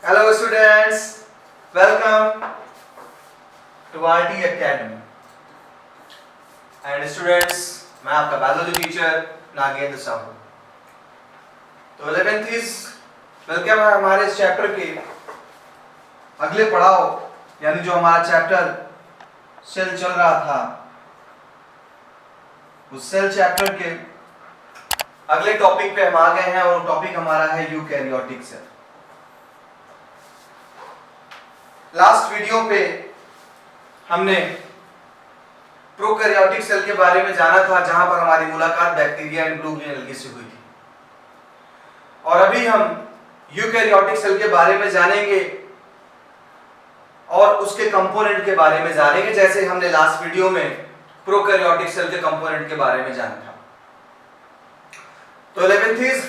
Hello students, welcome to RT Academy. And students, मैं आपका biology teacher Nagendra Sahu. तो 11th is welcome है हमारे इस चैप्टर के अगले पड़ाव, यानी जो हमारा चैप्टर सेल चल रहा था उस सेल चैप्टर के अगले टॉपिक पे हम आ गए हैं और टॉपिक हमारा है यूकैरियोटिक सेल। लास्ट वीडियो पे हमने प्रोकैरियोटिक सेल के बारे में जाना था, जहां पर हमारी मुलाकात bacteria and blue green algae से हुई थी, और अभी हम यूकैरियोटिक सेल के बारे में जानेंगे और उसके कंपोनेंट के बारे में जानेंगे, जैसे हमने लास्ट वीडियो में प्रोकैरियोटिक सेल के कंपोनेंट के बारे में जाना था। तो 11th इज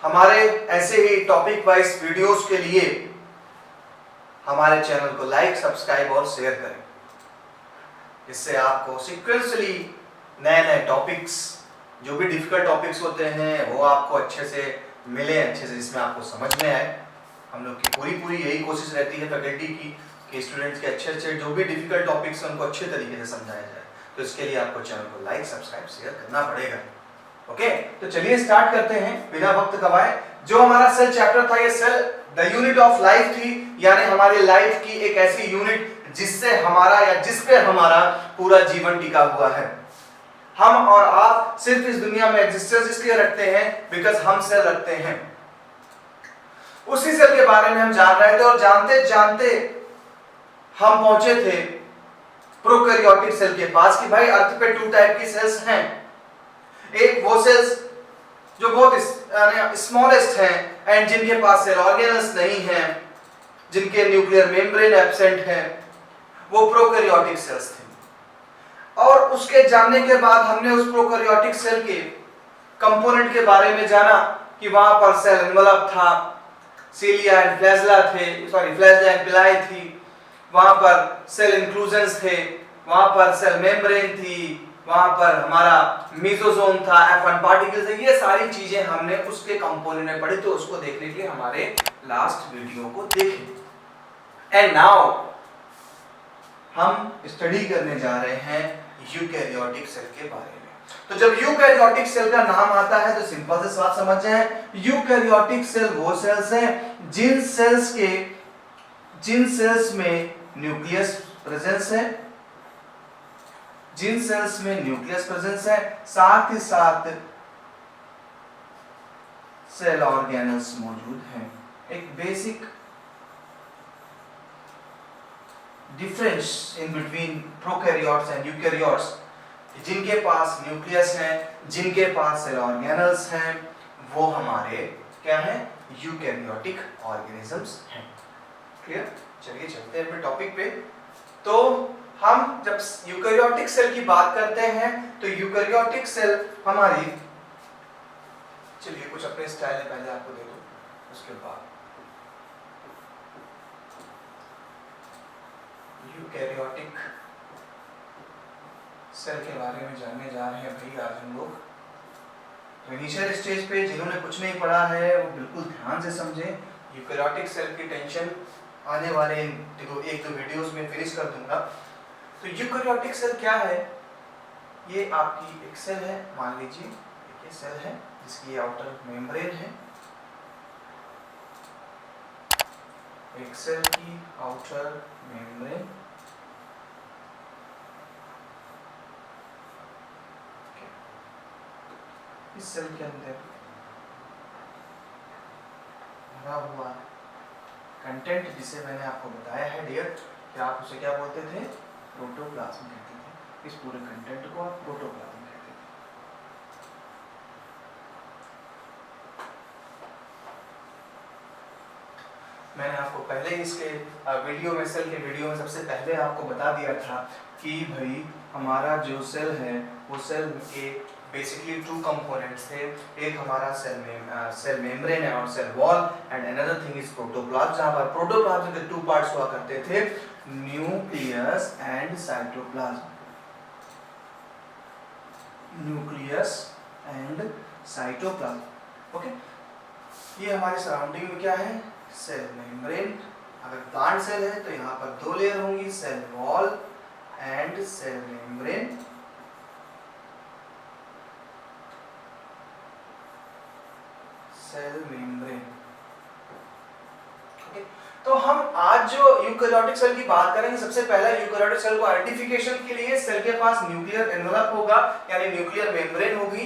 हमारे ऐसे ही टॉपिक वाइज वीडियोस के लिए हमारे चैनल को लाइक, सब्सक्राइब और शेयर करें। इससे आपको सीक्वेंसली नए नए टॉपिक्स, जो भी डिफिकल्ट टॉपिक्स होते हैं वो आपको अच्छे से मिले, अच्छे से जिसमें आपको समझ में आए। हम लोग की पूरी यही कोशिश रहती है फैकल्टी की कि स्टूडेंट्स के अच्छे जो भी डिफिकल्ट टॉपिक्स हैं उनको अच्छे तरीके से समझाया जाए। तो इसके लिए आपको चैनल को लाइक, सब्सक्राइब, शेयर करना पड़ेगा। ओके, तो चलिए स्टार्ट करते हैं बिना वक्त गवाए। जो हमारा सेल चैप्टर था, ये cell the unit of life थी, यानी हमारी लाइफ की एक ऐसी यूनिट जिससे हमारा या जिस पे हमारा पूरा जीवन टिका हुआ है। हम और आप सिर्फ इस दुनिया में एग्जिस्टेंस इसलिए रखते हैं बिकॉज हम सेल रखते हैं। उसी सेल के बारे में हम जान रहे थे और जानते जानते हम पहुंचे थे प्रोकैरियोटिक सेल के पास कि भाई अर्थ पे 2 टाइप की सेल्स हैं। एक वो सेल्स जो बहुत स्मॉलेस्ट हैं एंड जिनके पास सेल ऑर्गेनल्स नहीं हैं, जिनके न्यूक्लियर मेम्ब्रेन एब्सेंट है, वो प्रोकैरियोटिक सेल्स थे। और उसके जानने के बाद हमने उस प्रोकैरियोटिक सेल के कंपोनेंट के बारे में जाना कि वहां पर सेल एनवलप था, सीलिया एंड फ्लैजेला थे, फ्लैजेला एंड पिलाई थी, वहां पर सेल इंक्लूजन्स थे, वहां पर सेल मेम्ब्रेन थी, वहां पर हमारा मेसोसोम था, F1 पार्टिकल्स है। ये सारी चीजें हमने उसके कंपोनेंट में पढ़ी, तो उसको देखने के लिए हमारे लास्ट वीडियो को देखें। एंड नाउ हम स्टडी करने जा रहे हैं यूकैरियोटिक सेल के बारे में। तो जब यूकैरियोटिक सेल का नाम आता है तो सिंपल से बात समझ जाएं, यूकैरियोटिक सेल वो सेल्स हैं जिन सेल्स में न्यूक्लियस प्रेजेंस है, जिन सेल्स में न्यूक्लियस प्रेजेंस है, साथ ही साथ सेल ऑर्गेनल्स मौजूद हैं। एक basic difference in between prokaryotes and eukaryotes, जिनके पास न्यूक्लियस है, जिनके पास सेल ऑर्गेनल्स हैं, वो हमारे क्या हैं? यूकैरियोटिक ऑर्गेनिजम्स हैं। क्लियर? चलिए चलते हैं अपने टॉपिक पे। तो हम जब यूकैरियोटिक सेल की बात करते हैं तो यूकैरियोटिक सेल हमारी, चलिए कुछ अपने स्टाइल में पहले आपको दे दूं, उसके बाद यूकैरियोटिक सेल के बारे में जानने जा रहे हैं भाई आज हम लोग। इनिशियल स्टेज पे जिन्होंने कुछ नहीं पढ़ा है वो बिल्कुल ध्यान से समझें। यूकैरियोटिक सेल की टेंशन आने वाले एक दो वीडियोस में फिनिश कर दूंगा। तो यूकैरियोटिक सेल क्या है? ये आपकी एक सेल है, मान लीजिए ये सेल है जिसकी आउटर मेम्ब्रेन है, एक सेल की आउटर मेम्ब्रेन, इस सेल के अंदर भरा हुआ कंटेंट, जिसे मैंने आपको बताया है डियर कि आप उसे क्या बोलते थे? प्रोटोप्लाज्म कहते थे। इस पूरे कंटेंट को आप प्रोटोप्लाज्म कहते थे। मैंने आपको पहले इसके वीडियो में, सेल के वीडियो में सबसे पहले आपको बता दिया था कि भाई हमारा जो सेल है वो सेल के बेसिकली 2 कंपोनेंट्स थे। एक हमारा सेल मेम्ब्रेन है और cell wall, and another thing is protoplasm. जहां पर प्रोटोप्लाज्म के 2 पार्ट्स हुआ करते थे, nucleus and cytoplasm. Nucleus and cytoplasm. Okay, ये हमारे सराउंडिंग में क्या है? Cell membrane. अगर प्लांट सेल है तो यहाँ पर 2 लेयर होंगी, cell wall and cell membrane. Cell membrane. तो हम आज जो यूकेरियोटिक सेल की बात करेंगे, सबसे पहला यूकेरियोटिक सेल को आइडेंटिफिकेशन के लिए सेल के पास न्यूक्लियर एनवेलप होगा यानी न्यूक्लियर मेम्ब्रेन होगी,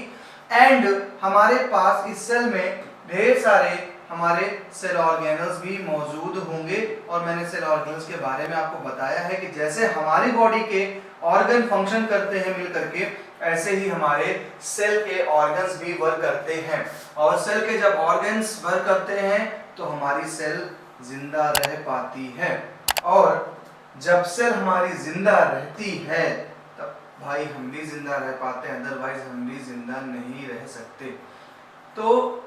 एंड हमारे पास इस सेल में ढेर सारे हमारे सेल ऑर्गेनल्स भी मौजूद होंगे। और मैंने सेल ऑर्गेनल्स के बारे में आपको बताया है कि जैसे हमारी बॉडी के ऑर्गन फंक्शन करते हैं मिल करके, ऐसे ही हमारे सेल के ऑर्गन्स भी वर्क करते हैं। और सेल के जब ऑर्गन्स वर्क करते हैं तो हमारी सेल जिंदा रह पाती है, और जब सेल हमारी जिंदा रहती है तब भाई हम भी जिंदा रह पाते हैं, अदरवाइज हम भी जिंदा नहीं रह सकते। तो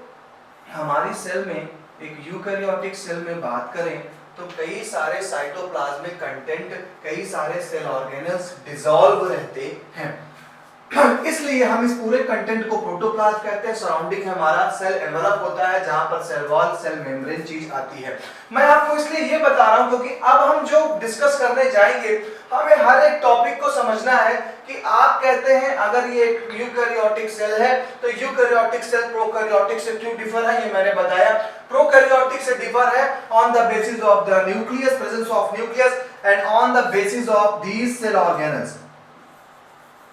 हमारी सेल में एक यूकेरियोटिक सेल में बात करें तो कई सारे साइटोप्लाज्मिक कंटेंट, कई सारे सेल ऑर्गेनल्स डिसॉल्व रहते हैं। इसलिए हम इस पूरे कंटेंट को प्रोटोप्लाज्म कहते हैं। सराउंडिंग हमारा सेल एनवेलप होता है जहां पर सेल वॉल, सेल मेम्ब्रेन चीज आती है। मैं आपको इसलिए ये बता रहा हूं क्योंकि अब हम जो डिस्कस करने जाएंगे, हमें हर एक टॉपिक को समझना है कि आप कहते हैं अगर ये एक यूकेरियोटिक सेल है तो यूकेरियोटिक सेल प्रोकैरियोटिक से क्यों डिफर है, ये मैंने बताया। प्रोकैरियोटिक से डिफर है on the basis of the nucleus, presence of nucleus, and on the basis of these cell organelles.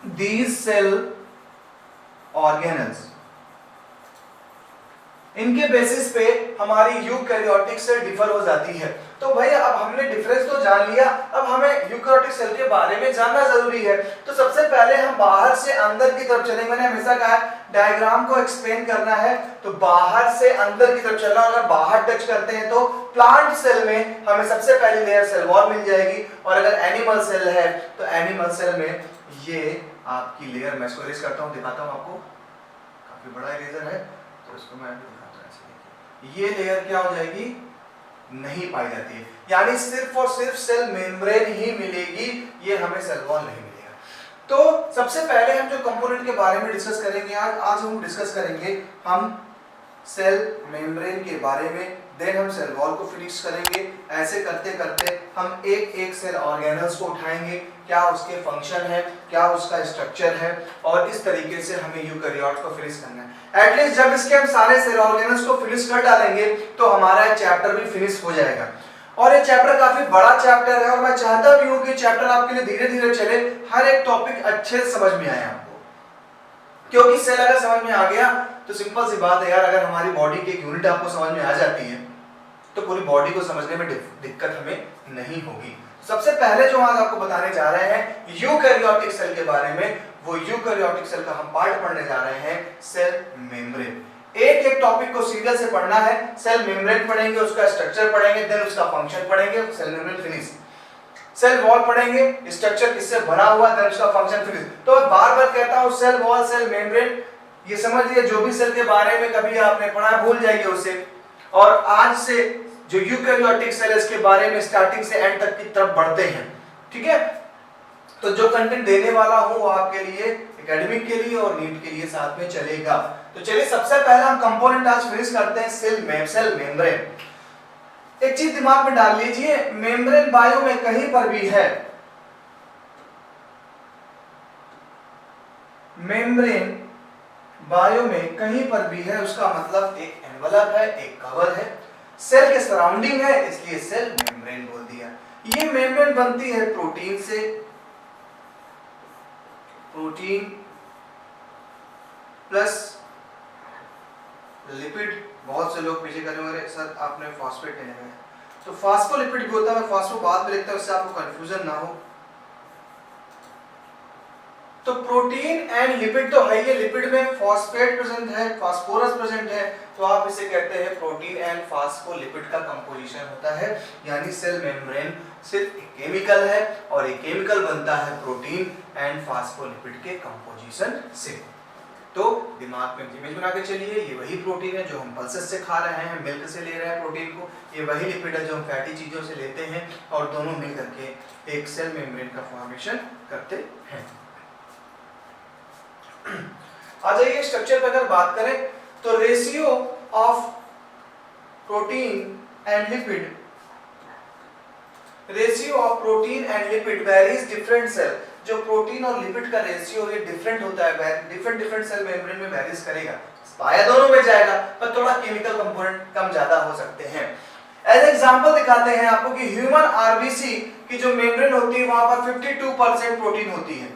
These cell organelles, इनके बेसिस पे हमारी यूकेरियोटिक सेल डिफर हो जाती है। तो भाई अब हमने डिफरेंस तो जान लिया, अब हमें यूकेरियोटिक सेल के बारे में जानना जरूरी है। तो सबसे पहले हम बाहर से अंदर की तरफ चलेंगे। मैंने हमेशा कहा डायग्राम को एक्सप्लेन करना है तो बाहर से अंदर की तरफ चलना। अगर बाहर टच करते हैं तो प्लांट सेल में हमें सबसे पहली लेयर सेल वॉल मिल जाएगी, और अगर एनिमल सेल है तो एनिमल सेल में ये आपकी लेयर, मैं इसको इरेज करता हूँ, दिखाता हूँ आपको, काफी बड़ा इरेजर है तो इसको मैं दिखाता हूँ। ऐसे ये लेयर क्या हो जाएगी, नहीं पाई जाती है, यानी सिर्फ और सिर्फ सेल मेम्ब्रेन ही मिलेगी, ये हमें सेल वॉल नहीं मिलेगा। तो सबसे पहले हम जो कंपोनेंट के बारे में डिस्कस करेंगे आज हम डिस्कस करेंगे हम सेल मेम्ब्रेन के बारे में, देन हम सेल वॉल को फिनिश करेंगे। ऐसे करते करते हम एक एक सेल ऑर्गेनल्स को उठाएंगे, क्या उसके फंक्शन है, क्या उसका स्ट्रक्चर है, और इस तरीके से हमें यूकेरियोट को फिनिश करना है। एटलीस्ट जब इसके हम सारे सेल ऑर्गेनल्स को फिनिश कर डालेंगे तो हमारा चैप्टर भी फिनिश हो जाएगा। और ये चैप्टर काफी बड़ा चैप्टर है और मैं चाहता भी हूँ कि चैप्टर आपके लिए धीरे धीरे चले, हर एक टॉपिक अच्छे से समझ में आए आपको। क्योंकि सेल अगर समझ में आ गया तो सिंपल सी बात है यार, अगर हमारी बॉडी की एक यूनिट आपको समझ में आ जाती है तो पूरी बॉडी को समझने में दिक्कत हमें नहीं होगी। सबसे पहले जो आज आपको बताने जा रहे हैं यूकेरियोटिक सेल के बारे में, वो यूकेरियोटिक सेल का हम पार्ट पढ़ने जा रहे हैं सेल मेम्ब्रेन। एक एक टॉपिक को सीरियल से पढ़ना है। सेल मेम्ब्रेन पढ़ेंगे, उसका स्ट्रक्चर पढ़ेंगे, देन उसका फंक्शन पढ़ेंगे, cell membrane finish. Cell wall पढ़ेंगे, स्ट्रक्चर किससे बना हुआ, देन उसका फंक्शन फिनिश। तो बार बार कहता हूं सेल वॉल, सेल मेम्ब्रेन, ये समझ लिए जो भी सेल के बारे में कभी आपने पढ़ा भूल जाइए उसे। और आज से जो यूकेरियोटिक सेल इसके बारे में स्टार्टिंग से एंड तक की तरफ बढ़ते हैं, ठीक है। तो जो कंटेंट देने वाला हूं वो आपके लिए एकेडमिक के लिए और नीट के लिए साथ में चलेगा। तो चलिए सबसे पहले हम कंपोनेंट आज फिनिश करते हैं सेल मेम्ब्रेन। एक चीज दिमाग में डाल लीजिए, मेम्ब्रेन बायो में कहीं पर भी है, मेम्ब्रेन बायो में कहीं पर भी है, उसका मतलब एक एनवलप है, एक कवर है, सेल के सराउंडिंग है, इसलिए सेल मेम्ब्रेन बोल दिया। ये मेम्ब्रेन बनती है प्रोटीन से, प्रोटीन प्लस लिपिड। बहुत से लोग पीछे कर रहे हैं सर आपने फॉस्फेट नहीं लगाया, तो फॉस्फोलिपिड भी होता है, फॉस्फो बाद में लिखता हूं उससे आपको कंफ्यूजन ना हो। तो प्रोटीन एंड लिपिड तो है, ये लिपिड में फॉस्फेट प्रेजेंट है, फास्फोरस प्रेजेंट है, तो आप इसे कहते हैं प्रोटीन एंड फास्फोलिपिड का कंपोजिशन होता है। यानी सेल मेम्ब्रेन सिर्फ एक केमिकल है और एक केमिकल बनता है प्रोटीन एंड फास्फोलिपिड के कंपोजिशन से। तो दिमाग में इमेज बना के चलिए, ये वही प्रोटीन है जो हम पल्सेस से खा रहे हैं, मिल्क से ले रहे हैं प्रोटीन को, ये वही लिपिड है जो हम फैटी चीजों से लेते हैं, और दोनों मिल करके एक सेल मेम्ब्रेन का फॉर्मेशन करते हैं। आ जाइए स्ट्रक्चर पर अगर बात करें तो ratio of protein and lipid, ratio of protein and lipid varies different cell. जो प्रोटीन और लिपिड का रेशियो ये डिफरेंट होता है, डिफरेंट सेल मेम्ब्रेन में वेरीज करेगा, पाया दोनों में जाएगा पर थोड़ा केमिकल कंपोनेंट कम ज्यादा हो सकते हैं। एज एग्जांपल दिखाते हैं आपको कि ह्यूमन आरबीसी की जो मेम्ब्रेन होती है वहां पर 52% प्रोटीन होती है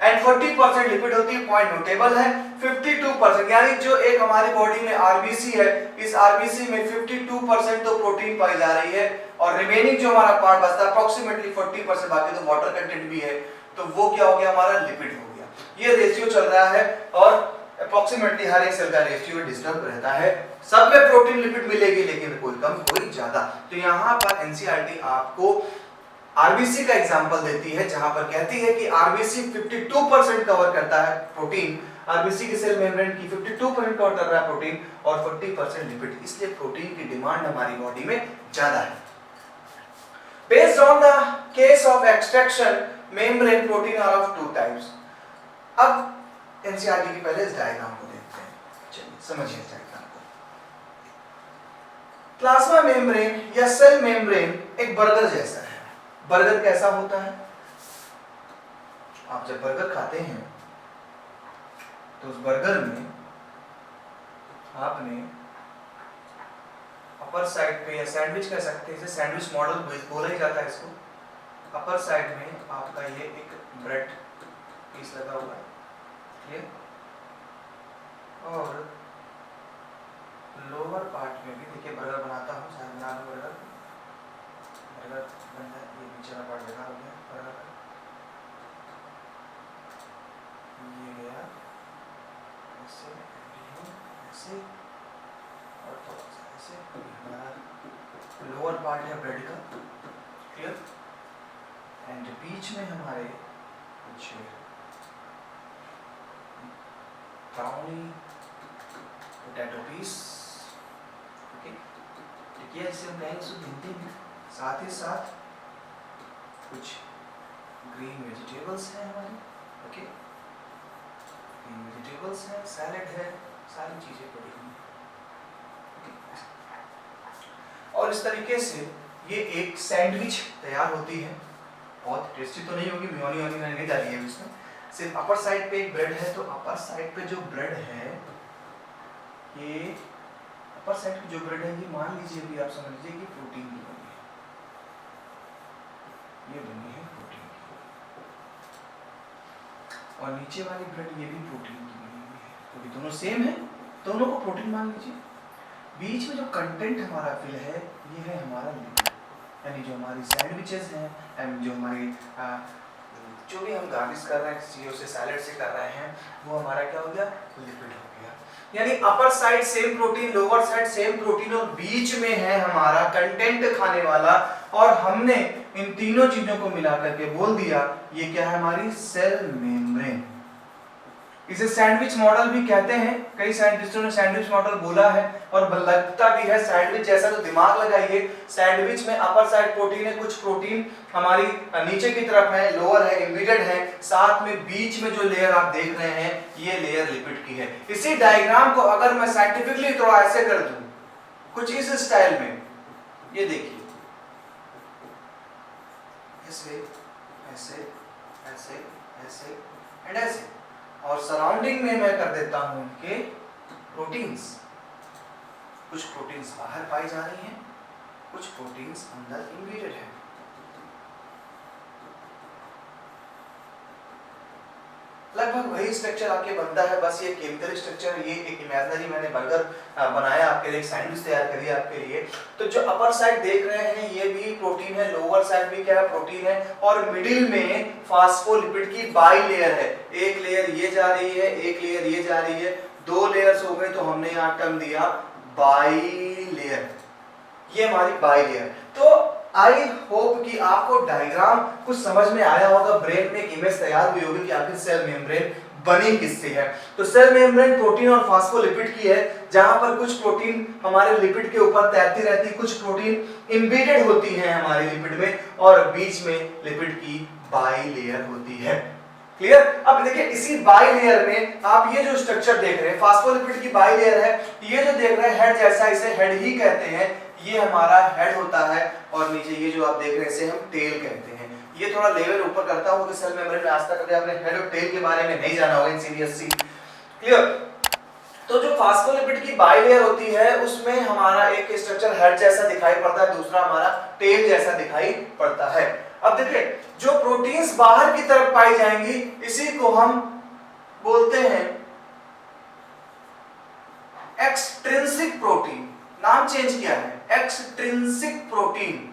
एंड 40% लिपिड होती है। पॉइंट नोटेबल है, 52%, यानी जो एक हमारी बॉडी में आरबीसी है, इस आरबीसी में 52% तो प्रोटीन पाई जा रही है और रिमेनिंग जो हमारा पार्ट बचता है अप्रोक्सीमेटली 40%, बाकी तो वाटर कंटेंट भी है, तो वो क्या हो गया, हमारा लिपिड हो गया। ये रेशियो चल रहा है और अप्रोक्सीमेटली हर एक सेल का रेशियो डिस्टर्ब रहता है। सब में प्रोटीन लिपिड मिलेगी लेकिन कोई कम कोई ज्यादा। तो यहाँ पर एनसीईआरटी आपको आरबीसी का एग्जांपल देती है जहां पर कहती है कि आरबीसी 52% कवर करता है प्रोटीन, आरबीसी की सेल मेम्ब्रेन की 52% कवर कर रहा है प्रोटीन और 40% लिपिड, इसलिए प्रोटीन की डिमांड हमारी बॉडी में ज्यादा है। Based on the case of extraction membrane protein are of 2 types. अब एनसीईआरटी की पहले इस डायग्राम को देखते हैं, चलिए समझिए इस डायग्राम को। प्लाज्मा मेम्ब्रेन या सेल मेम्ब्रेन एक बर्गर जैसा है। बर्गर कैसा होता है, आप जब बर्गर खाते हैं तो उस बर्गर में आपने अपर साइड पे, या सैंडविच कह सकते हैं, इसे सैंडविच मॉडल बोला ही जाता है इसको। अपर साइड में आपका ये एक ब्रेड पीस लगा हुआ है, ठीक, और लोअर पार्ट में भी देखिए बर्गर बनाता हूँ, शायद बना लूँ बर्गर बन जाए, ये नीचे का पार्ट बेकार हो गया बर्गर का, ये गया ऐसे ऐसे और थोड़ा सा ऐसे, हमारा लोअर पार्ट है ब्रेड का, क्लियर, एंड बीच में हमारे कुछ ब्राउनी पोटैटो पीस, ओके, ठीक है, इसे हम कहेंगे उसको भिंडी में, साथ ही साथ कुछ ग्रीन वेजिटेबल्स हैं हमारी, ओके, ग्रीन वेजिटेबल्स हैं, सैलेड है, सारी चीजें पड़ी हुई हैं। और इस तरीके से ये एक सैंडविच तैयार होती है। बहुत टेस्टी तो नहीं होगी, मेयोनी नहीं डाली है इसमें, सिर्फ अपर साइड पे एक ब्रेड है, तो अपर साइड पे जो ब्रेड है, ये अपर साइड की जो ब्रेड है, ये मान लीजिए भी आप समझ लीजिए कि प्रोटीन की बनी है, ये बनी है प्रोटीन की, और नीचे वाली ब्रेड ये भी प्रोटीन की बनी हुई है, क्योंकि दोनों सेम है, दोनों को प्रोटीन मान लीजिए। बीच में जो कंटेंट हमारा फिल है, ये है हमारा लिपिड, यानी जो हमारी सैंडविचेस हैं एंड जो हमारी जो भी हम गार्निश कर रहे हैं चीज़ों से, सैलेड से कर रहे हैं, वो हमारा क्या हो गया, लिपिड हो गया। यानी upper side same protein, lower side same protein, और बीच में है हमारा कंटेंट खाने वाला, और हमने इन तीनों चीजों को मिला करके बोल दिया ये क्या है, हमारी सेल मेम्ब्रेन। इसे सैंडविच मॉडल भी कहते हैं, कई साइंटिस्टों ने सैंडविच मॉडल बोला है, और लगता भी है सैंडविच जैसा। तो दिमाग लगाइए, सैंडविच में अपर साइड प्रोटीन है, कुछ प्रोटीन हमारी नीचे की तरफ है, लोअर है, एम्बेडेड है, साथ में बीच में जो लेयर आप देख रहे हैं ये लेयर लिपिड की है। इसी डायग्राम को अगर मैं साइंटिफिकली थोड़ा ऐसे कर दूं, कुछ इस स्टाइल में, ये देखिए ऐसे ऐसे ऐसे ऐसे एंड ऐसे, और सराउंडिंग में मैं कर देता हूं उनके प्रोटीन्स। कुछ प्रोटीन्स बाहर पाई जा रही हैं, कुछ प्रोटीन्स अंदर इम्बेडेड है। लगभग वही स्ट्रक्चर आपके बनता है, बस ये केमिकल स्ट्रक्चर, ये एक इमेजिनरी मैंने बर्गर बनाया आपके लिए, एक सैंडविच तैयार करी आपके लिए। तो जो अपर साइड देख रहे हैं ये भी प्रोटीन है, लोअर साइड भी क्या है, प्रोटीन है, और मिडिल में फास्फोलिपिड की बाई लेयर है। एक लेयर ये जा रही है, एक लेयर ये जा रही है, 2 लेयर्स हो गए, तो हमने यहाँ टर्म दिया बाई लेयर, ये हमारी बाई लेयर। तो आई होप कि आपको डायग्राम कुछ समझ में आया होगा, ब्रेन में एक इमेज तैयार हुई होगी कि आखिर सेल मेम्ब्रेन बनी किससे है। तो सेल मेम्ब्रेन प्रोटीन और फास्फोलिपिड की है, जहां पर कुछ प्रोटीन हमारे लिपिड के ऊपर तैरती रहती, कुछ प्रोटीन इम्बेडेड होती हैं हमारे लिपिड में, और बीच में लिपिड की बाई लेयर होती है। क्लियर? अब देखिए इसी बाई लेयर में आप ये जो स्ट्रक्चर देख रहे हैं, फास्फोलिपिड की बाई लेयर है, ये जो देख रहे हैं हेड जैसा, इसे हेड ही कहते हैं। ये हमारा हेड होता है और नीचे ये जो आप देख रहे हैं इसे हम टेल कहते हैं। ये थोड़ा लेवल ऊपर करता हूँ कि सेल मेम्ब्रेन में आज तक कभी आपने हेड और टेल के बारे में नहीं जाना होगा इन सीबीएसई। क्लियर? तो जो फास्फोलिपिड की बाइलेयर होती है उसमें हमारा एक स्ट्रक्चर हेड जैसा दिखाई पड़ता है, दूसरा हमारा टेल जैसा दिखाई पड़ता है। अब देखिए जो प्रोटीन्स बाहर की तरफ पाई जाएंगी इसी को हम बोलते हैं एक्सट्रिंसिक प्रोटीन। नाम चेंज किया है, एक्सट्रिंसिक प्रोटीन।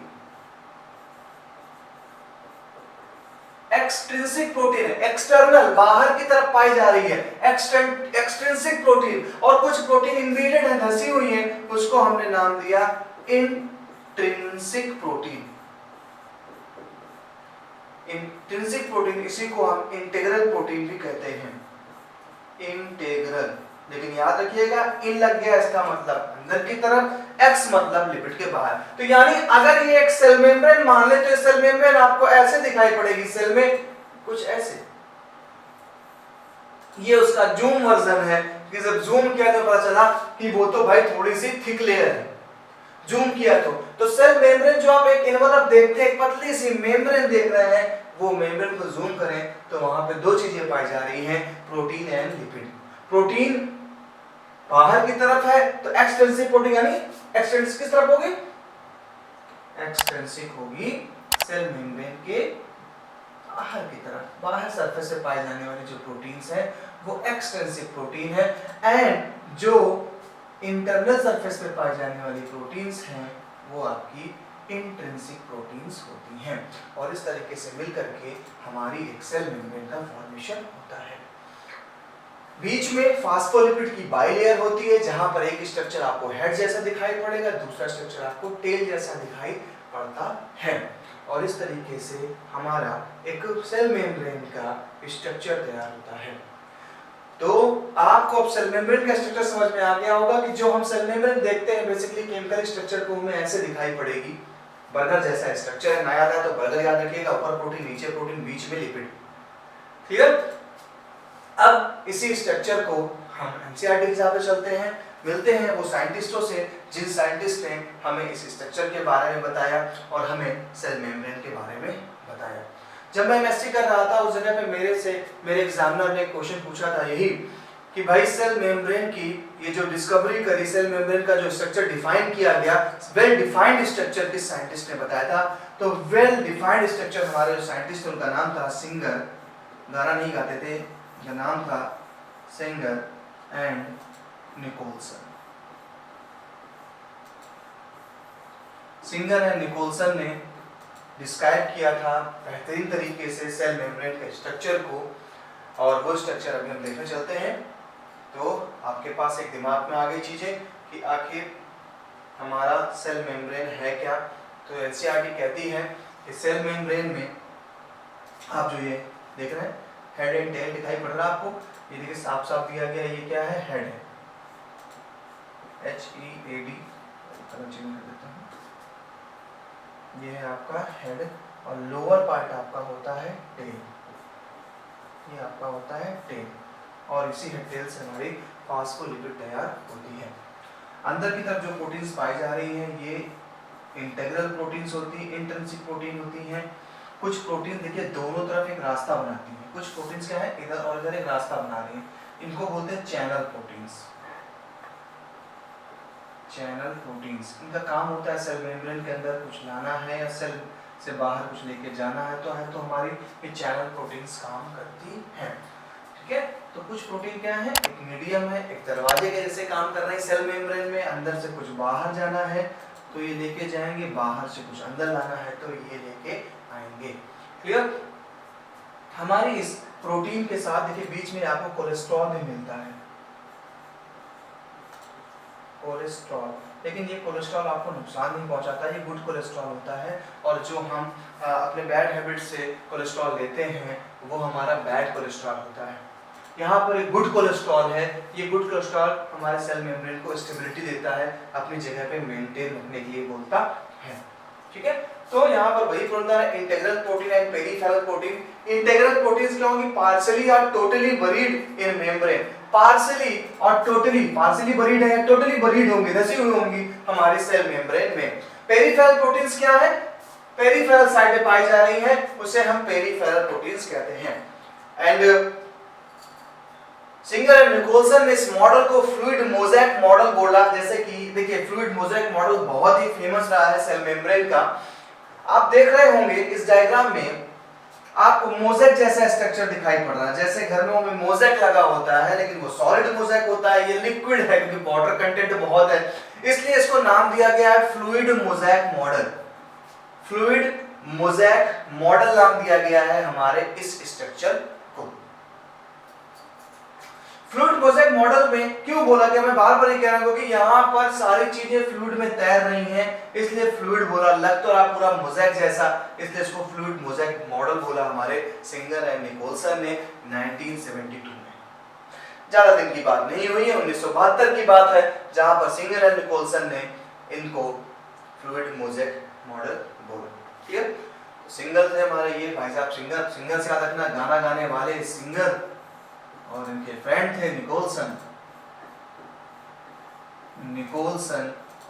एक्सट्रिंसिक प्रोटीन है, एक्सटर्नल बाहर की तरफ पाई जा रही है, एक्सट्रिंसिक प्रोटीन। और कुछ प्रोटीन इनग्रेडिएंट है, धसी हुई है, उसको हमने नाम दिया इंट्रिंसिक प्रोटीन। इंट्रिंसिक प्रोटीन, इसी को हम इंटीग्रल प्रोटीन भी कहते हैं, इंटीग्रल। लेकिन याद रखिएगा इन लग गया इसका मतलब अंदर की तरफ, एक्स मतलब लिपिड के बाहर। तो यानी अगर ये एक सेल मेम्ब्रेन मान ले तो ये सेल मेम्ब्रेन आपको ऐसे दिखाई पड़ेगी, सेल में कुछ ऐसे। ये उसका जूम वर्जन है कि जब जूम किया तो पता चला कि वो तो भाई थोड़ी सी थिक लेयर है, जूम किया तो सेल मेम्ब्रेन जो आप एक इन्वलप देखते हैं, एक पतली सी मेम्ब्रेन देख रहे हैं, वो मेम्ब्रेन को जूम करें तो वहां पे दो चीजें पाई जा रही हैं, प्रोटीन एंड लिपिड। प्रोटीन बाहर की तरफ है तो एक्सट्रिंसिक प्रोटीन, यानी एक्सट्रिंसिक किस तरफ होगी, एक्सट्रिंसिक होगी सेल मेम्ब्रेन के बाहर की तरफ, बाहर सरफेस से पाए जाने वाले जो प्रोटीन्स हैं वो एक्सट्रिंसिक प्रोटीन है। एंड जो इंटरनल सरफेस पे पाई जाने वाली प्रोटीन्स हैं वो आपकी इंट्रिंसिक प्रोटीन्स होती हैं। और इस तरीके से मिलकर के हमारी एक सेल मेम्ब्रेन का फॉर्मेशन होता है। बीच में फास्फोलिपिड की बाइलेयर होती है जहां पर एक स्ट्रक्चर आपको हेड जैसा दिखाई पड़ेगा, दूसरा स्ट्रक्चर आपको टेल जैसा दिखाई पड़ता है। और इस तरीके से हमारा एक सेल मेम्ब्रेन का स्ट्रक्चर तैयार होता है। तो आपको अब सेल मेम्ब्रेन का स्ट्रक्चर समझ में आ गया होगा कि जो हम सेल मेम्ब्रेन देखते हैं बेसिकली केमिकल स्ट्रक्चर को हमें ऐसे दिखाई पड़ेगी, बर्गर जैसा स्ट्रक्चर है। ना याद है तो बर्गर याद रखिएगा, ऊपर प्रोटीन, नीचे प्रोटीन, बीच में लिपिड। क्लियर? अब इसी स्ट्रक्चर को हम एनसीईआरटी के हिसाब से चलते हैं, मिलते हैं वो साइंटिस्टों से जिन साइंटिस्ट ने हमें इस स्ट्रक्चर के बारे में बताया और हमें सेल मेम्ब्रेन के बारे में बताया। जब मैं एमएससी कर रहा था उस जगह पे मेरे एग्जामिनर ने क्वेश्चन पूछा था यही कि भाई सेल मेम्ब्रेन की ये जो डिस्कवरी करी, सेल मेम्ब्रेन का जो स्ट्रक्चर डिफाइन किया गया, वेल डिफाइंड स्ट्रक्चर किस साइंटिस्ट ने बताया था? तो वेल डिफाइंड स्ट्रक्चर हमारे जो साइंटिस्ट उनका नाम था सिंगर, गाना नहीं गाते थे, का नाम था Singer and Nicolson. Singer and Nicolson ने डिस्क्राइब किया था बेहतरीन तरीके से सेल मेम्ब्रेन के स्ट्रक्चर को। और वो स्ट्रक्चर अभी हम देखने चलते हैं। तो आपके पास एक दिमाग में आ गई चीजें कि आखिर हमारा सेल मेम्ब्रेन है क्या। तो एनसीईआरटी कहती है कि सेल मेम्ब्रेन में आप जो ये देख रहे हैं हेड एंड टेल दिखाई पड़ रहा है आपको, ये देखिए साफ साफ दिया गया है, ये क्या है, हेड है, HEAD, ये है आपका हेड और लोअर पार्ट आपका होता है टेल, ये आपका होता है टेल। और इसी हेड टेल से हमारी फास्फोलिपिड तैयार होती है। अंदर की तरफ जो प्रोटीन्स पाई जा रही हैं ये इंटीग्रल प्रोटीन्स होती है, इंट्रिंसिक प्रोटीन होती हैं। कुछ प्रोटीन देखिए दोनों तरफ एक रास्ता बनाती हैं, कुछ प्रोटीन्स क्या है इधर और इधर एक रास्ता बना रही हैं, इनको बोलते हैं चैनल प्रोटीन्स। चैनल प्रोटीन्स इनका काम होता है सेल मेम्ब्रेन के अंदर कुछ लाना है या सेल से बाहर कुछ लेके जाना है तो हमारी ये चैनल प्रोटीन्स काम करती हैं। ठीक है, तो कुछ प्रोटीन क्या है, एक मीडियम है, एक दरवाजे के जैसे काम कर रहे हैं सेल मेम्ब्रेन में, अंदर से कुछ बाहर जाना है तो ये लेके जाएंगे, बाहर से कुछ अंदर लाना है तो ये लेके आएंगे। क्लियर? हमारी इस प्रोटीन के साथ देखिए बीच में आपको कोलेस्ट्रॉल भी मिलता है, कोलेस्ट्रॉल, लेकिन ये कोलेस्ट्रॉल आपको नुकसान नहीं पहुंचाता, ये गुड कोलेस्ट्रॉल होता है। और जो हम अपने बैड हैबिट से कोलेस्ट्रॉल लेते हैं वो हमारा बैड कोलेस्ट्रॉल होता है। यहाँ पर एक गुड कोलेस्ट्रॉल है, ये गुड कोलेस्ट्रॉल हमारे सेल मेम्ब्रेन को स्टेबिलिटी देता है, अपनी जगह पे मेंटेन रखने के लिए बोलता है। ठीक है। तो यहाँ पर वही प्रोनाउन है integral protein and peripheral protein. Integral proteins क्या होंगी? पार्शियली और टोटली बरीड इन मेम्ब्रेन। पार्शियली और टोटली, पार्शियली बरीड है, टोटली बरीड होंगी, धसी हुई होंगी हमारी सेल मेम्ब्रेन में। पेरिफेरल प्रोटीन्स क्या है? पेरिफेरल साइड में पाई जा रही है, उसे हम पेरिफेरल प्रोटीन्स कहते हैं। एंड सिंगर एंड निकोलसन ने इस मॉडल को फ्लूइड मोज़ेक मॉडल बोला। जैसे कि देखिए फ्लूइड मोज़ेक मॉडल बहुत ही फेमस रहा है सेल मेम्ब्रेन का। आप देख रहे होंगे इस डायग्राम में आपको मोज़ेक जैसा स्ट्रक्चर दिखाई पड़ रहा है। जैसे घर में मोज़ेक लगा होता है, लेकिन वो सॉलिड मोज़ेक होता है, ये लिक्विड है क्योंकि वाटर कंटेंट बहुत है, इसलिए इसको नाम दिया गया है fluid mosaic model. Fluid mosaic model नाम दिया गया है हमारे इस स्ट्रक्चर को। फ्लूइड मोज़ेक मॉडल में क्यों बोला गया? मैं बार-बार ये कह रहा हूं कि यहाँ पर सारी चीजें फ्लूइड में तैर रही हैं, इसलिए फ्लूइड बोला। लग तो रहा पूरा मोज़ेक जैसा, इसलिए इसको फ्लूइड मोज़ेक मॉडल बोला हमारे सिंगर एंड निकोलसन ने 1972 में। ज्यादा दिन की बात नहीं हुई है, 1972 की बात है, जहां पर सिंगर एंड निकोलसन ने इनको फ्लूइड मोज़ेक मॉडल बोला। ठीक है, सिंगर थे हमारे ये भाई साहब, सिंगर से याद रखना, गाना गाने वाले सिंगर, और इनके फ्रेंड थे निकोलसन,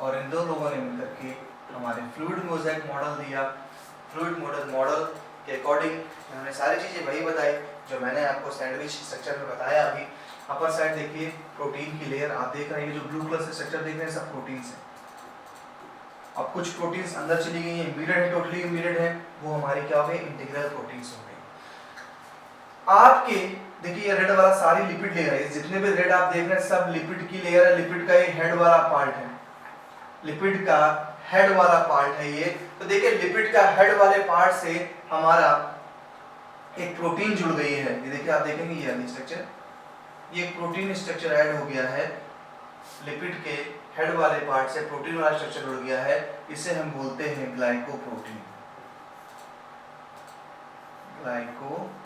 और इन दो लोगों ने मिलकर के हमारे फ्लूइड मोज़ेक मॉडल दिया। फ्लूइड मॉडल के अकॉर्डिंग उन्होंने सारी चीजें वही बताई जो मैंने आपको सैंडविच स्ट्रक्चर में बताया अभी। अपर साइड देखिए प्रोटीन की लेयर आप देख रहे हैं, जो ब्लू कलर से स्ट्रक्चर देख रहे हैं सब प्रोटीन्स हैं। अब कुछ प्रोटीन्स अंदर चली गई हैं, इम्बेडेड है, टोटली इम्बेडेड है, वो हमारी क्या हो गई? इंटीग्रल प्रोटीन्स हो गई। आपके देखिए ये रेड वाला सारी लिपिड लेयर है, जितने भी रेड आप देख रहे हैं सब लिपिड की लेयर है। लिपिड का ये हेड वाला पार्ट है, लिपिड का हेड वाला पार्ट है ये। तो देखिए लिपिड का हेड वाले पार्ट से हमारा एक प्रोटीन जुड़ गई है। ये देखिए आप देखेंगे ये स्ट्रक्चर, ये प्रोटीन स्ट्रक्चर ऐड हो गया है। लिपिड के हेड वाले पार्ट से प्रोटीन वाला स्ट्रक्चर जुड़ गया है, इसे हम बोलते हैं ग्लाइकोप्रोटीन। ग्लाइकोप्रोटीन,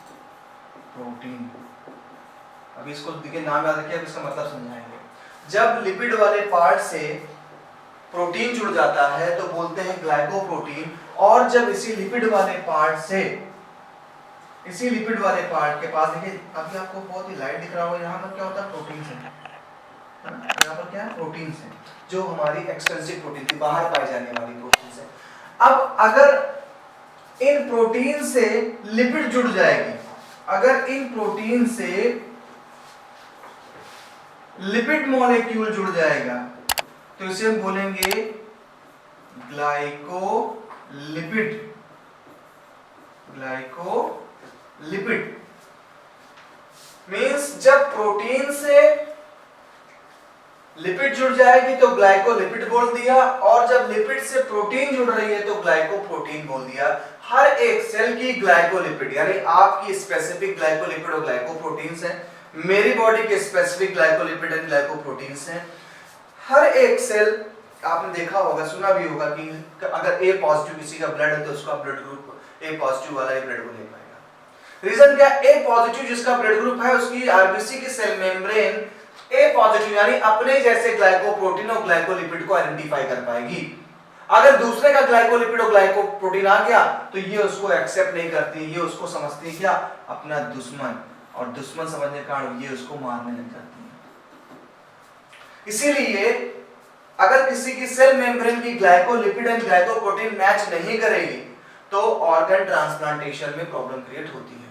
अभी इसको देखिए नाम याद रखिए, अब इसका मतलब समझाएंगे। जब लिपिड वाले पार्ट से प्रोटीन जुड़ जाता है तो बोलते हैं ग्लाइकोप्रोटीन, और जब इसी लिपिड वाले पार्ट से, इसी लिपिड वाले पार्ट के पास देखिए अभी आपको बहुत ही लाइट दिख रहा होगा, यहाँ पर क्या होता है? प्रोटीन है, यहाँ पर क्या है? प्रोटीन है, जो हमारी एक्सट्रिंसिक प्रोटीन थी, बाहर पाई जाने वाली प्रोटीन है। अब अगर इन प्रोटीन से लिपिड जुड़ जाएगी, अगर इन प्रोटीन से लिपिड मॉलिक्यूल जुड़ जाएगा तो इसे हम बोलेंगे ग्लाइकोलिपिड। ग्लाइकोलिपिड मींस जब प्रोटीन से लिपिड जुड़ जाएगी तो ग्लाइकोलिपिड बोल दिया, और जब लिपिड से प्रोटीन जुड़ रही है तो ग्लाइकोप्रोटीन बोल दिया। हर एक सेल की ग्लाइकोलिपिड, यानी आपकी स्पेसिफिक ग्लाइकोलिपिड और ग्लाइकोप्रोटीन्स हैं, मेरी बॉडी के स्पेसिफिक ग्लाइकोलिपिड एंड ग्लाइकोप्रोटीन्स हैं। हर एक सेल, आपने देखा होगा, सुना भी होगा कि अगर ए पॉजिटिव किसी का ब्लड है तो उसका ब्लड ग्रुप ए पॉजिटिव वाला ही ब्लड को ले पाएगा। रीजन क्या? ए पॉजिटिव जिसका ब्लड ग्रुप है उसकी आरबीसी की सेल मेम्ब्रेन ए पॉजिटिव यानी अपने जैसे ग्लाइकोप्रोटीन और ग्लाइकोलिपिड को आइडेंटिफाई कर पाएगी। अगर दूसरे का ग्लाइकोलिपिड और ग्लाइकोप्रोटीन आ गया तो ये उसको एक्सेप्ट नहीं करती, ये उसको समझती है क्या? अपना दुश्मन, और दुश्मन समझने के कारण ये उसको मारने लग जाती है। इसीलिए अगर किसी की सेल मेम्ब्रेन की ग्लाइकोलिपिड एंड ग्लाइकोप्रोटीन मैच नहीं करेगी तो ऑर्गन ट्रांसप्लांटेशन में प्रॉब्लम क्रिएट होती है।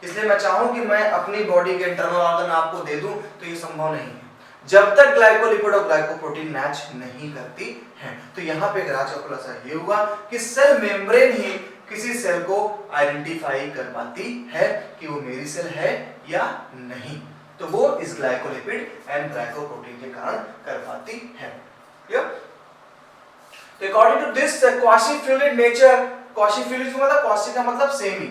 इसलिए मैं चाहूं कि मैं अपनी बॉडी के इंटरनल ऑर्गन आपको दे दूं तो ये संभव नहीं है जब तक ग्लाइकोलिपिड और ग्लाइकोप्रोटीन मैच नहीं करती है। तो यहाँ पे राज का खुलासा ये हुआ कि सेल मेम्ब्रेन ही किसी सेल को आइडेंटिफाई कर पाती है कि वो मेरी सेल है या नहीं, तो वो इस ग्लाइकोलिपिड एंड ग्लाइकोप्रोटीन के कारण कर पाती है। तो according to this quasi fluid nature, quasi fluid मतलब क्वासी का मतलब सेमी,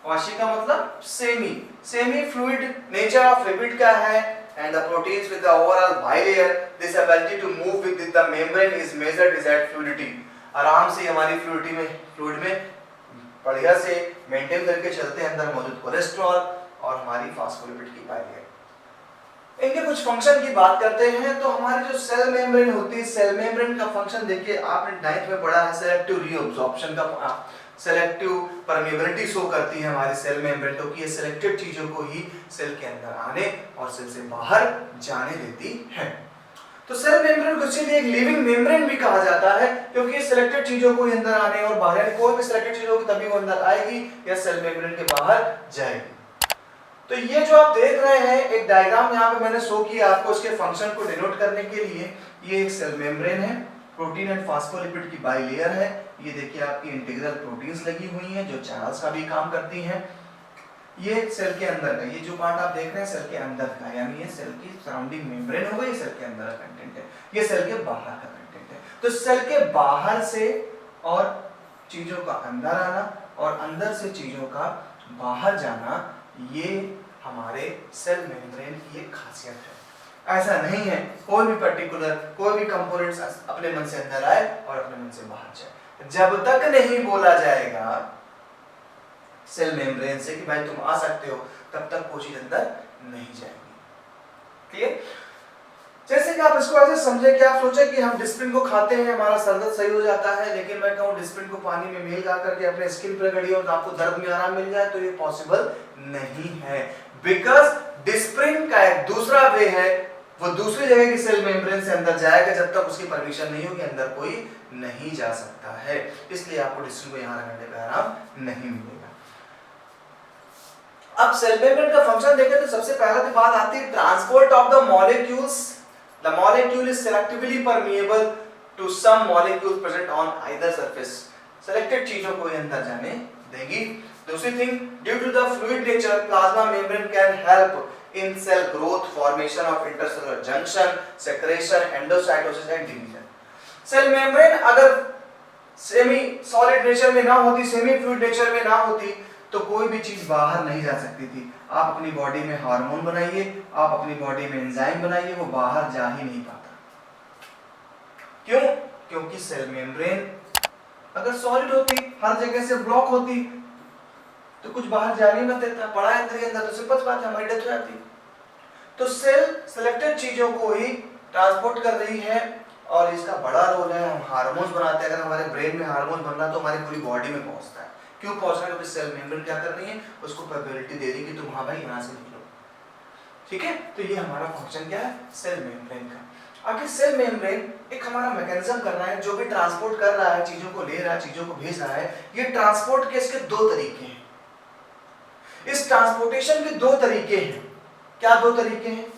क्वासी का मतलब semi, semi fluid nature of lipid का है, and the proteins with the overall bilayer, this ability to move with the membrane is measured is at fluidity। आराम से हमारी फ्लूइड में बढ़िया से मेंटेन करके चलते हैं अंदर मौजूद कोलेस्ट्रॉल और हमारी फास्फोलिपिड की बाइलेयर। इनके कुछ फंक्शन की बात करते हैं। तो हमारी जो सेल मेम्ब्रेन होती है, सेल मेम्ब्रेन का फंक्शन देखिए, आपने 9th में पढ़ा है, सेलेक्टिव रीअब्जॉर्प्शन का, सेलेक्टिव परमेबिलिटी शो करती है हमारी सेल मेम्ब्रेन, तो कि ये सिलेक्टेड चीजों को ही सेल के अंदर आने और सेल से बाहर जाने देती है। तो सेल मेम्ब्रेन को इसीलिए एक लिविंग मेम्ब्रेन भी कहा जाता है, क्योंकि ये सिलेक्टेड चीजों को अंदर आने और बाहर, कोई भी सिलेक्टेड चीजों की तभी वो अंदर आएगी या सेल मेम्ब्रेन के बाहर जाएगी। तो ये जो आप देख रहे हैं एक डायग्राम यहाँ पे मैंने शो किया आपको, इसके फंक्शन को डिनोट करने के लिए। ये एक सेल मेम्ब्रेन है, प्रोटीन एंड फास्फोलिपिड की बाइलेयर है। ये देखिए आपकी इंटीग्रल प्रोटीन्स लगी हुई हैं जो चैनल्स का भी काम करती हैं। ये सेल के अंदर का, ये जो पार्ट आप देख रहे हैं सेल के अंदर का, यानी ये सेल की सराउंडिंग मेम्ब्रेन हो गई, सेल के अंदर का कंटेंट है। ये सेल के बाहर का कंटेंट है। तो सेल के बाहर से और चीजों का अंदर आना और अंदर से चीजों का बाहर जाना, ये हमारे सेल मेम्ब्रेन की एक खासियत है। ऐसा नहीं है कोई भी पर्टिकुलर कोई भी कंपोनेंट्स अपने मन से अंदर आए और अपने मन से बाहर जाए। जब तक नहीं बोला जाएगा सेल मेम्ब्रेन से कि भाई तुम आ सकते हो, तब तक वो चीज अंदर नहीं जाएगी। क्लियर? जैसे कि आप इसको ऐसे समझे कि आप सोचे कि हम डिस्प्रिन को खाते हैं, हमारा सर दर्द सही हो जाता है, लेकिन मैं कहूँ डिस्प्रिन को पानी में मेल गा करके अपने स्किन पर रगड़िए और आपको दर्द में आराम मिल जाए, तो ये पॉसिबल नहीं है। बिकॉज डिस्प्रिन का एक दूसरा वे है, वो दूसरी जगह की सेल मेम्ब्रेन से अंदर जाएगा, जब तक उसकी परमिशन नहीं होगी अंदर कोई नहीं जा सकता है। इसलिए आपको डिस्प्रिन को यहाँ रगड़ने पर आराम नहीं मिलेगा। अब सेल मेम्ब्रेन का फंक्शन देखें तो सबसे पहला तो बात आती है transport of the molecules. The molecule is selectively permeable to some molecules present on either surface. Selected चीजों को अंदर जाने देगी। दूसरी thing, due to the fluid nature, plasma membrane can help in cell growth, formation of intercellular junction, secretion, endocytosis and division. Cell membrane अगर semi solid nature में ना होती, सेमी फ्लूइड नेचर में ना होती, तो कोई भी चीज बाहर नहीं जा सकती थी। आप अपनी बॉडी में हार्मोन बनाइए, आप अपनी बॉडी में एंजाइम बनाइए, वो बाहर जा ही नहीं पाता। क्यों? क्योंकि सेल मेम्ब्रेन अगर सॉलिड होती, हर जगह से ब्लॉक होती, तो कुछ बाहर जाने मत देता, पड़ा अंदर के अंदर, तो सिंपल बात है हमारी डेथ हो जाती। तो सेल सिलेक्टेड चीजों को ही ट्रांसपोर्ट कर रही है और इसका बड़ा रोल है। हम हार्मोन्स बनाते हैं, अगर हमारे ब्रेन में हार्मोन बन रहा तो हमारी पूरी बॉडी में पहुंचता है। क्यों पहुंचना? क्योंकि सेल मेम्ब्रेन क्या कर रही है, उसको प्रोबेबिलिटी दे रही है कि तुम हाँ भाई यहाँ से निकलो। ठीक है, तो ये हमारा फंक्शन क्या है सेल मेम्ब्रेन का। आखिर सेल मेम्ब्रेन एक हमारा मैकेनिज्म कर रहा है, जो भी ट्रांसपोर्ट कर रहा है, चीजों को ले रहा है, चीजों को भेज रहा है। ये ट्रांसपोर्ट के इसके दो तरीके हैं। इस ट्रांसपोर्टेशन के दो तरीके हैं। क्या दो तरीके हैं?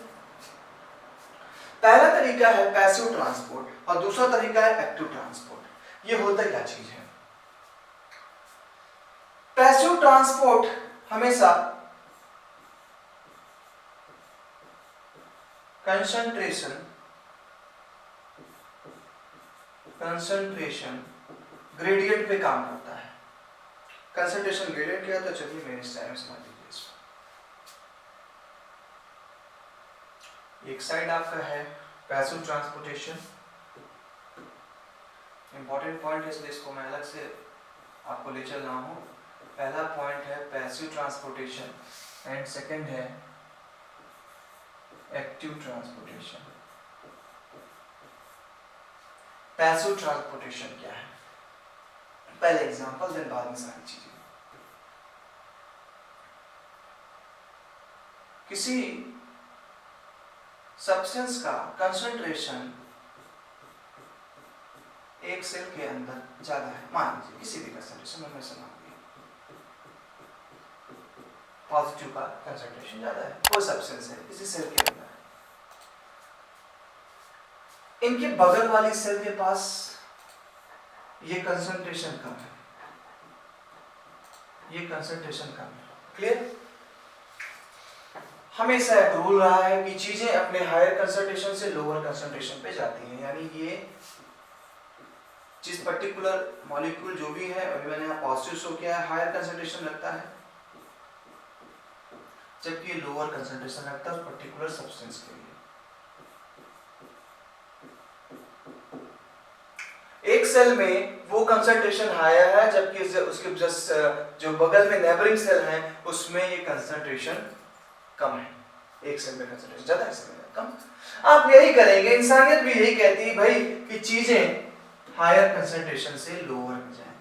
पहला तरीका है पैसिव ट्रांसपोर्ट और दूसरा तरीका है एक्टिव ट्रांसपोर्ट। ये होता क्या चीज है? पैसिव ट्रांसपोर्ट हमेशा कंसंट्रेशन ग्रेडियंट पे काम करता है। कंसंट्रेशन ग्रेडियंट क्या है? तो चलिए मेरे स्टाइल में समझ लीजिए इसको। एक साइड आपका है पैसिव ट्रांसपोर्टेशन, इंपॉर्टेंट पॉइंट है इसलिए इसको मैं अलग से आपको ले चल रहा हूं। पहला पॉइंट है पैसिव ट्रांसपोर्टेशन एंड सेकंड है एक्टिव ट्रांसपोर्टेशन। पैसिव ट्रांसपोर्टेशन क्या है? पहले एग्जांपल देन बाद में सारी चीजें। किसी सब्सटेंस का कंसंट्रेशन एक सेल के अंदर ज्यादा है, मान लीजिए किसी भी कंसंट्रेशन में से मान लीजिए पॉजिटिव का कंसंट्रेशन ज्यादा है, कोई सब्सटेंस है किसी सेल के अंदर, इनके बगल वाली सेल के पास ये कंसंट्रेशन कम है, ये कंसंट्रेशन कम है। क्लियर? हमेशा एक रूल रहा है कि चीजें अपने हायर कंसंट्रेशन से लोअर कंसंट्रेशन पे जाती हैं, यानी ये जिस पर्टिकुलर मॉलिक्यूल जो भी है, अभी मैंने यहाँ पॉजिटिव शो किया है, हायर कंसंट्रेशन लगता है, जबकि लोअर कंसंट्रेशन लगता है उस पर्टिकुलर सब्सटेंस के लिए। एक सेल में वो कंसंट्रेशन हायर है, जबकि उसके जस्ट जो बगल में नेबरिंग सेल है उसमें ये कंसंट्रेशन कम है। एक सेल में कंसंट्रेशन ज्यादा, एक सेल में कम। आप यही करेंगे, इंसानियत भी यही कहती है भाई कि चीजें हायर कंसंट्रेशन से लोअर में जाएं,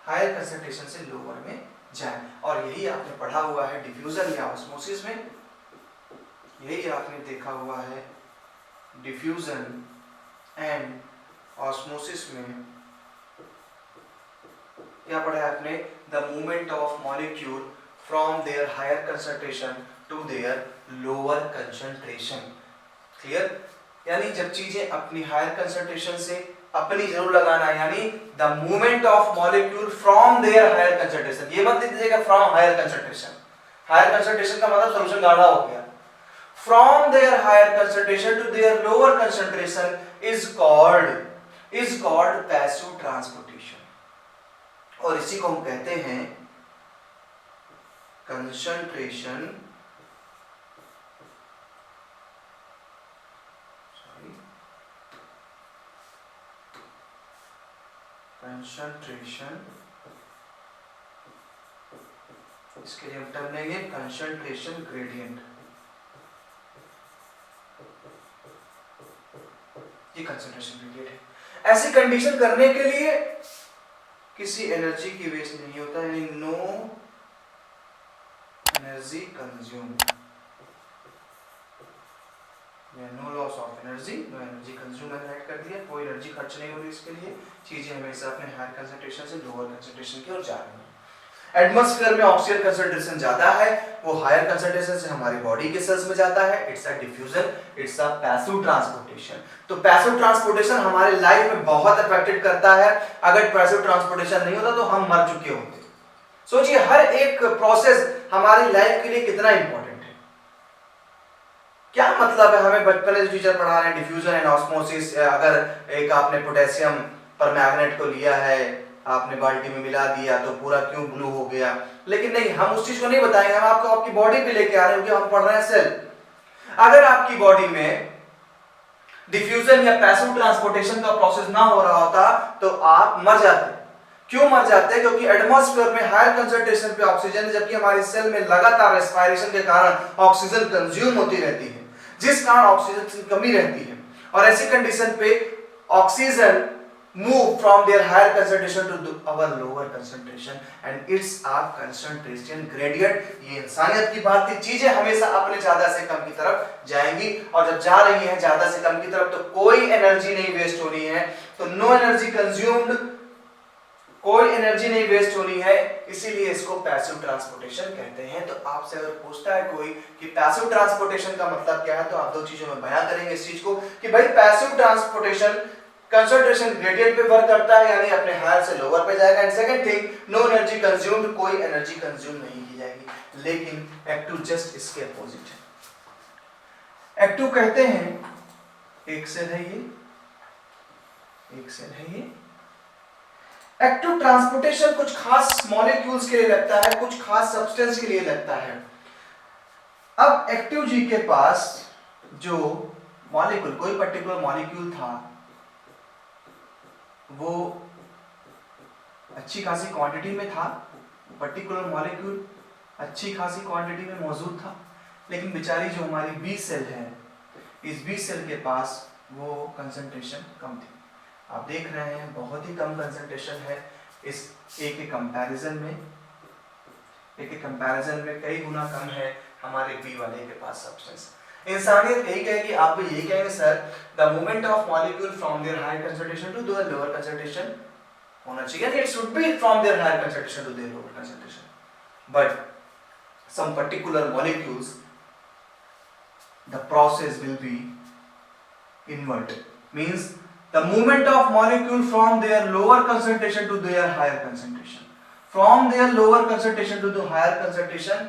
हायर कंसंट्रेशन से लोअर में जाएं। और यही आपने पढ़ा हुआ है डिफ्यूजन या ऑस्मोसिस में, यही आपने देखा हुआ है डिफ्यूजन एंड ऑस्मोसिस में। क्या पढ़ा है आपने? The movement of molecule from their higher concentration to their lower concentration. Clear? यानी जब चीजें अपनी हायर कंसंट्रेशन से, अपनी जरूर लगाना, यानी the movement of molecule from their higher concentration. ये मत लिख दीजिएगा from higher concentration, higher concentration का मतलब सॉल्यूशन गाढ़ा हो गया। From their higher concentration to their lower concentration is called passive transportation, और इसी को हम कहते हैं कंसंट्रेशन इसके लिए हम टर्म लेंगे कंसंट्रेशन ग्रेडियंट। ये कंसंट्रेशन ग्रेडियंट है। ऐसी कंडीशन करने के लिए किसी एनर्जी की वेस्ट नहीं होता, यानी no energy consume, no loss of energy, no energy consume मैंने ऐड कर दिया। कोई एनर्जी खर्च नहीं हो रही इसके लिए, चीजें हमेशा अपने हायर कंसंट्रेशन से लोअर कंसंट्रेशन की ओर जा रही है। एटमॉस्फेयर में ऑक्सीजन कंसंट्रेशन ज्यादा है, वो हायर कंसंट्रेशन से हमारी बॉडी के सेल्स में जाता है। It's a diffusion, it's a passive transportation. तो पैसिव ट्रांसपोर्टेशन हमारे लाइफ में बहुत अफेक्टेड करता है। अगर पैसिव ट्रांसपोर्टेशन नहीं होता तो हम मर चुके होते। सोचिए हर एक प्रोसेस हमारी लाइफ के लिए कितना इंपॉर्टेंट है। क्या मतलब है, हमें बचपन में टीचर पढ़ा रहे हैं डिफ्यूजन एंड ऑस्मोसिस। अगर एक आपने पोटेशियम परमैंगनेट को लिया है, आपने बाल्टी में मिला दिया तो पूरा क्यों ब्लू हो गया, लेकिन नहीं, हम उस चीज को नहीं बताएंगे, हम आपको आपकी बॉडी पे लेके आ रहे हैं क्योंकि हम पढ़ रहे हैं सेल। अगर आपकी बॉडी में डिफ्यूजन या पैसिव ट्रांसपोर्टेशन का प्रोसेस ना हो रहा होता तो आप मर जाते। क्यों मर जाते? क्योंकि एटमॉस्फेयर में हायर कंसंट्रेशन पे ऑक्सीजन है, जबकि हमारे सेल में लगातार रेस्पिरेशन के कारण ऑक्सीजन कंज्यूम होती रहती है, जिस कारण ऑक्सीजन की कमी रहती है। और ऐसी कंडीशन पे oxygen move from their higher concentration to our lower concentration and it's our concentration gradient। ये इंसानियत की बात थी, चीजें हमेशा अपने ज्यादा से कम की तरफ जाएंगी, और जब जा रही हैं ज्यादा से कम की तरफ तो कोई एनर्जी नहीं वेस्ट हो रही है, तो नो एनर्जी कंज्यूम्ड, कोई एनर्जी नहीं वेस्ट हो रही है, इसीलिए इसको पैसिव ट्रांसपोर्टेशन कहते हैं। तो आपसे अगर पूछता है कोई कि पैसिव ट्रांसपोर्टेशन का मतलब क्या है, तो आप दो चीजों में बयान करेंगे इस चीज को कि भाई पैसिव ट्रांसपोर्टेशन कंसंट्रेशन ग्रेडियंट पे वर्क करता है, यानी अपने हायर से लोअर पे जाएगा। And second thing, no energy consumed, कोई एनर्जी कंज्यूम नहीं की जाएगी। लेकिन एक्टिव जस्ट इसके अपोजिट है। एक्टिव कहते हैं एक सेल है ये, एक सेल है ये। एक्टिव ट्रांसपोर्टेशन कुछ खास मॉलिक्यूल्स के लिए लगता है, कुछ खास सब्सटेंस के लिए लगता है। अब एक्टिव जी के पास जो मॉलिक्यूल, कोई पर्टिकुलर मॉलिक्यूल था, वो अच्छी खासी क्वांटिटी में था, पर्टिकुलर मॉलिक्यूल अच्छी खासी क्वांटिटी में मौजूद था, लेकिन बेचारी जो हमारी बी सेल है, इस बी सेल के पास वो कंसंट्रेशन कम थी। आप देख रहे हैं बहुत ही कम कंसंट्रेशन है इस ए के कंपैरिजन में, ए के कंपैरिजन में कई गुना कम है हमारे बी वाले के पास सब्सटेंस। इंसानियत यही कहेगी, आप भी यही कहेंगे sir the movement of molecule from their higher concentration to their lower concentration होना चाहिए, it should be from their higher concentration to their lower concentration, but some particular molecules the process will be inverted, means the movement of molecule from their lower concentration to their higher concentration, from their lower concentration to the higher concentration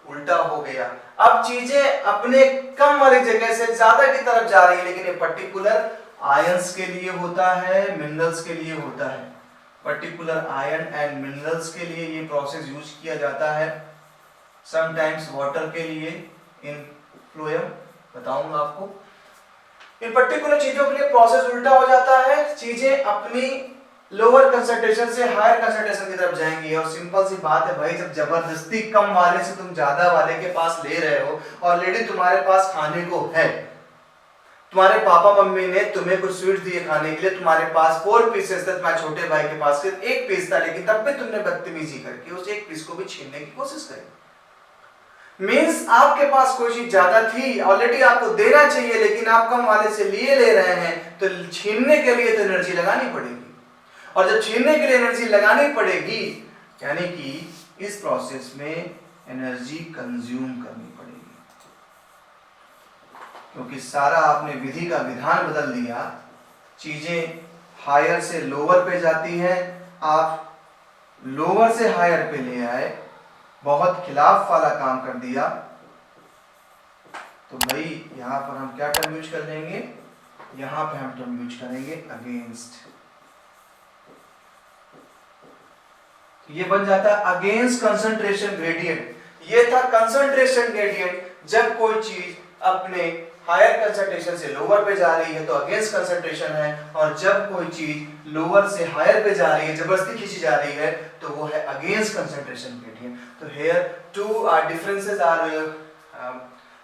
उल्टा हो गया। अब चीजें अपने कम वाली जगह से ज्यादा की तरफ जा रही है, लेकिन ये पर्टिकुलर आयंस के लिए होता है, मिनरल्स के लिए होता है। पर्टिकुलर आयन एंड मिनरल्स के लिए ये प्रोसेस यूज किया जाता है, समटाइम्स वाटर के लिए इन फ्लोएम बताऊंगा आपको। इन पर्टिकुलर चीजों के लिए प्रोसेस उल्टा हो जाता है, चीजें अपनी लोअर कंसंट्रेशन से हायर कंसंट्रेशन की तरफ जाएंगी। और सिंपल सी बात है भाई, जब जबरदस्ती कम वाले से तुम ज्यादा वाले के पास ले रहे हो, ऑलरेडी तुम्हारे पास खाने को है, तुम्हारे पापा मम्मी ने तुम्हें कुछ स्वीट दिए खाने के लिए, तुम्हारे पास 4 पीसेस थे, तुम्हारे छोटे भाई के पास सिर्फ 1 पीस था, लेकिन तब भी तुमने बदतमीजी करके उस 1 पीस को भी छीनने की कोशिश करी। मींस आपके पास कोई चीज ज्यादा थी, ऑलरेडी आपको देना चाहिए, लेकिन आप कम वाले से लिए ले रहे हैं, तो छीनने के लिए तो एनर्जी लगानी पड़ेगी। और जब छीनने के लिए एनर्जी लगानी पड़ेगी, यानी कि इस प्रोसेस में एनर्जी कंज्यूम करनी पड़ेगी, क्योंकि सारा आपने विधि का विधान बदल दिया, चीजें हायर से लोअर पे जाती हैं, आप लोअर से हायर पे ले आए, बहुत खिलाफ वाला काम कर दिया। तो भाई यहां पर हम क्या टर्म यूज कर लेंगे, यहां पे हम टर्म यूज करेंगे अगेंस्ट। ये बन जाता है अगेंस्ट कंसंट्रेशन ग्रेडियंट। ये था कंसंट्रेशन ग्रेडियंट, जब कोई चीज अपने हायर कंसंट्रेशन से लोअर पे जा रही है तो अगेंस्ट कंसंट्रेशन है, और जब कोई चीज लोअर से हायर पे जा रही है, जबरदस्ती खींची जा रही है, तो वो है अगेंस्ट कंसंट्रेशन ग्रेडियंट। तो here two differences are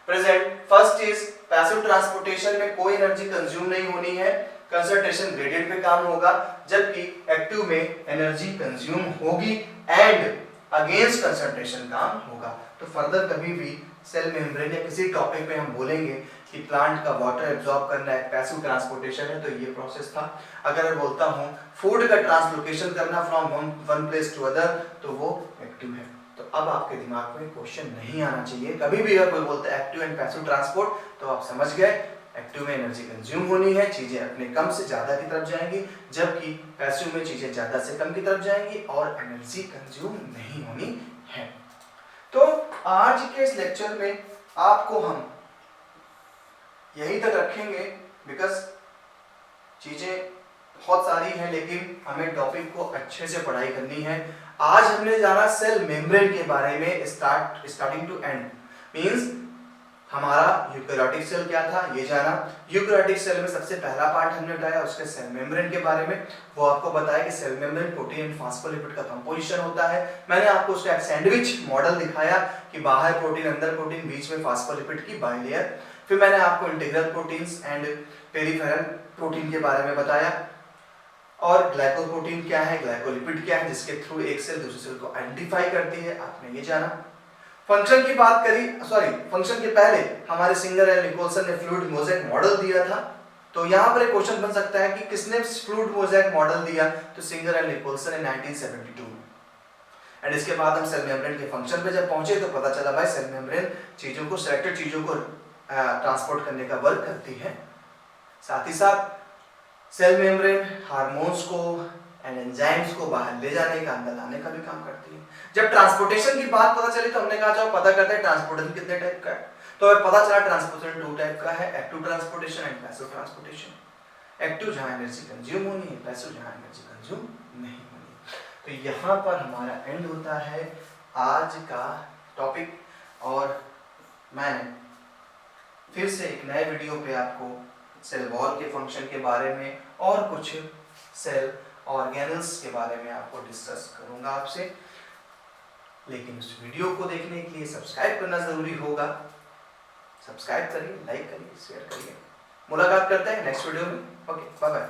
present. First is passive transportation में कोई एनर्जी कंज्यूम नहीं होनी है, कंसंट्रेशन ग्रेडियंट पे काम होगा, जबकि एक्टिव में एनर्जी कंज्यूम होगी एंड अगेंस्ट कंसंट्रेशन काम होगा। तो फर्दर कभी भी सेल मेम्ब्रेन या किसी टॉपिक पे हम बोलेंगे कि प्लांट का वाटर एब्जॉर्ब करना एक पैसिव ट्रांसपोर्टेशन है, तो ये प्रोसेस था। अगर मैं बोलता हूँ फूड का ट्रांसलोकेशन करना from one place to other, तो वो एक्टिव है। तो अब आपके दिमाग में क्वेश्चन नहीं आना चाहिए कभी भी अगर कोई बोलता है एक्टिव एंड पैसिव ट्रांसपोर्ट, तो आप समझ गए एक्टिव में एनर्जी कंज्यूम होनी है, चीजें अपने कम से ज्यादा की तरफ जाएंगी, जबकि पैसिव में चीजें ज्यादा से कम की तरफ जाएंगी और एनर्जी कंज्यूम नहीं होनी है। तो आज के इस लेक्चर में आपको हम यहीं तक रखेंगे, बिकॉज चीजें बहुत सारी हैं, लेकिन हमें टॉपिक को अच्छे से पढ़ाई करनी है। आज हमने जाना सेल मेम्ब्रेन के बारे में, स्टार्टिंग टू एंड, मींस हमारा यूकेरियोटिक सेल क्या था ये जाना। यूकेरियोटिक सेल में सबसे पहला पार्ट हमने उठाया उसके सेल मेम्ब्रेन के बारे में, वो आपको बताया कि cell membrane protein and phospholipid का कंपोजिशन होता है। मैंने आपको उसका एक सैंडविच मॉडल दिखाया कि बाहर प्रोटीन, अंदर प्रोटीन, बीच में फास्फोलिपिड की बाइलेयर। फिर मैंने आपको integral proteins and peripheral protein के बारे में बताया, और ग्लाइकोप्रोटीन क्या है, ग्लाइकोलिपिड क्या है, जिसके थ्रू एक सेल दूसरे सेल को आइडेंटिफाई करती है, आपने ये जाना। फंक्शन की बात करी, फंक्शन के पहले हमारे सिंगर एंड निकोलसन ने फ्लूइड मोज़ेक मॉडल दिया था। तो यहाँ पर एक क्वेश्चन बन सकता है कि किसने फ्लूइड मोज़ेक मॉडल दिया, तो सिंगर एंड निकोलसन ने 1972 में। एंड इसके बाद हम सेल मेम्ब्रेन के फंक्शन पे जब पहुंचे तो पता चला भाई सेल मेम्ब्रेन चीजों को, सिलेक्टेड चीजों को ट्रांसपोर्ट करने का वर्क करती है। साथ ही साथ सेल मेम्ब्रेन हार्मोन्स को एंड एंजाइम्स को बाहर ले जाने का, अंदर लाने का भी काम करती है। जब ट्रांसपोर्टेशन की बात पता चली तो हमने कहा चलो पता करते हैं ट्रांसपोर्टेशन कितने टाइप का है। तो हमें पता चला ट्रांसपोर्टेशन 2 टाइप का है, active transportation and passive transportation. Active जहां एनर्जी कंज्यूम होनी है, पैसिव जहां एनर्जी कंज्यूम नहीं होनी। तो यहाँ पर हमारा एंड होता है आज का टॉपिक, और मैं फिर से एक नए वीडियो पे आपको सेल वॉल के फंक्शन के बारे में और कुछ सेल ऑर्गेनल्स के बारे में आपको डिस्कस करूंगा आपसे। लेकिन उस वीडियो को देखने के लिए सब्सक्राइब करना जरूरी होगा। सब्सक्राइब करिए, लाइक करिए, शेयर करिए। मुलाकात करते हैं नेक्स्ट वीडियो में। Okay, bye bye.